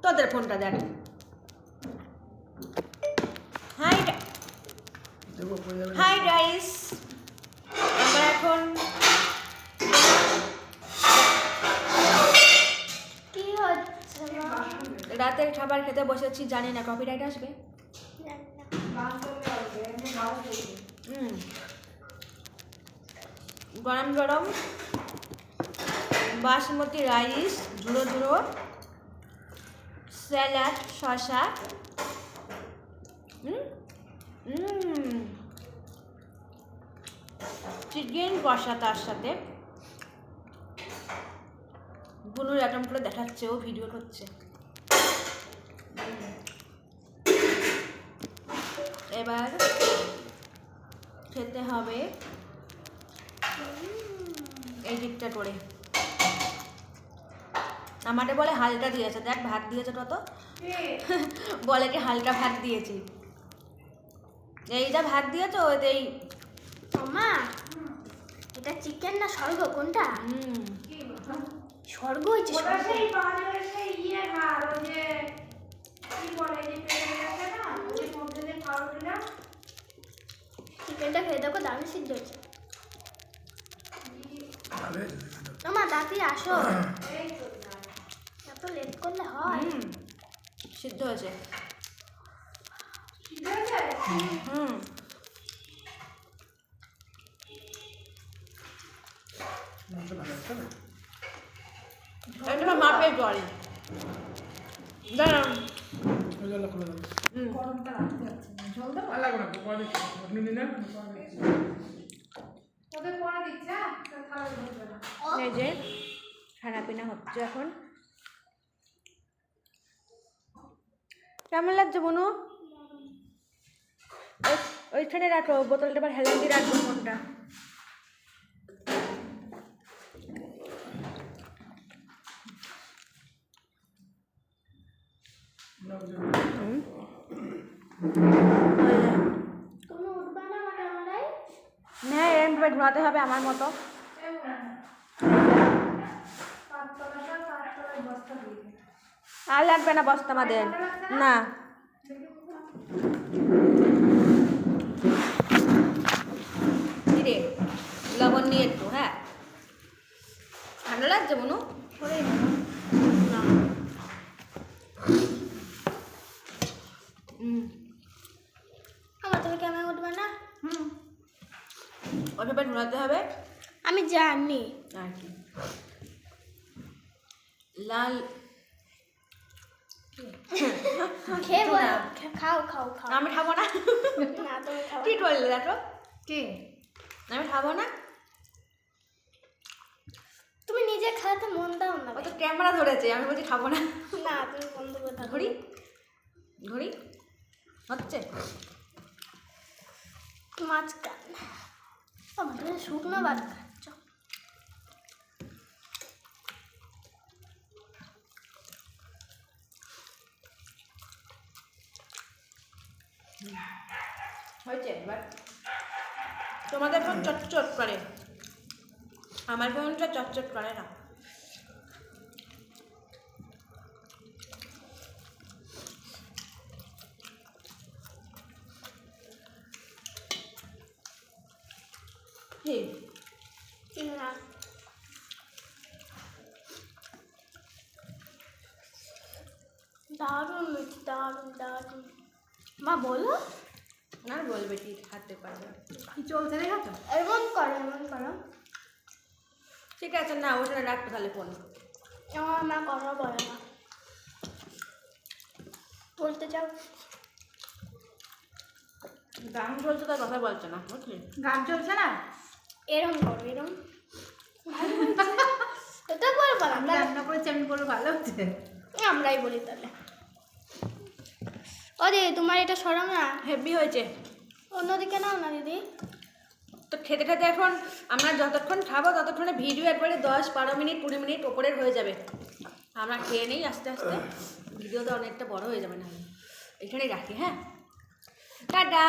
তোদের ফোনটা দেখ। হাই গাইস, আমরা এখন কি হচ্ছে রাতের খাবার খেতে বসেছি। জানি না কপিরাইট আসবে। গরম গরম বাসমতি রাইস, ঝুড়ো ঝুড়ো স্যালাড, শসা, চিকেন কষা, তার সাথে বুনুর অ্যাটম করে দেখাচ্ছে, ও ভিডিও করছে। এবার খেতে হবে এই দিকটা করে। আমাকে বলে হালকা দিয়েছে, দেখ ভাত দিয়েছে কত, বলে কি হালকা ভাত দিয়েছি। এইটা ভাত দিয়েছে ওই মা, এটা চিকেন না স্বর্গ কোনটা? স্বর্গ হয়েছে। চিকেনটা খেয়ে দেখো, দারুণ সিদ্ধ হয়েছে। মা দাদি আসো, এত লেট করলে হয়? সিদ্ধ হয়েছে। এটা মাপের জল। দাঁড়ান, এই যে খানাপিনা হচ্ছে এখন। কেমন লাগছে বনু? ওইখানে রাখো বোতলটা, এবার হেলান দিয়ে রাখবো ফোনটা। হ্যাঁ, এরকমভাবে ঘোরাতে হবে আমার মতো। আর লাগবে না বস্তা আমাদের, না। রে লবণ নিয়ে একটু, হ্যাঁ। ঠান্ডা লাগছে মনু? না। আমার তুমি কেমন উঠবে না? ওইভাবে ঘোরাতে হবে। আমি জানি আর কি লাল খেয়ে বলো, খাও খাও খাও। আমি খাবো না। না তুমি খাও। কি করলে দেখো, কি আমি খাবো না? তুমি নিজে খাওয়াতে মন দাও না। ও তো ক্যামেরা ধরেছে, আমি বলছি খাবো না। না তুমি বন্ধ করে থাকো। ঘড়ি ঘড়ি হচ্ছে মাঝখান আমাদের শুকনো ভাত খাচ্ছ। হয়েছে। এবার তোমাদের ফোন চটচট করে, আমার ফোনটা চটচট করে না। না দারুণ মিষ্টি, দারুণ দারুণ। মা বলো। না বলবে কি, খাতে পারবে কি চলছে রে তো? এমন করো, এমন করো। ঠিক আছে, না ওটা রাখতে তাহলে ফোন। আমার মা কথা বলে না, বলতে চাও? গান চলছে তার কথা বলছে না, বুঝলি? গান চলছে না? এরম করো, এরম। তো বলবো না, আমি রান্না করেছি, আমি বলবো ভালো হচ্ছে। আমরাই বলি তাহলে। ও দিদি তোমার এটা সরম না? হেভি হয়েছে। অন্যদিকে নাও না দিদি। তো খেতে খেতে এখন আমরা যতক্ষণ খাবো ততক্ষণে ভিডিও একবারে 10-12 মিনিট 20 মিনিট ওপরের হয়ে যাবে। আমরা খেয়ে নেই আস্তে আস্তে, ভিডিওটা অনেকটা বড় হয়ে যাবে। না এখানেই রাখি, হ্যাঁ, টাটা।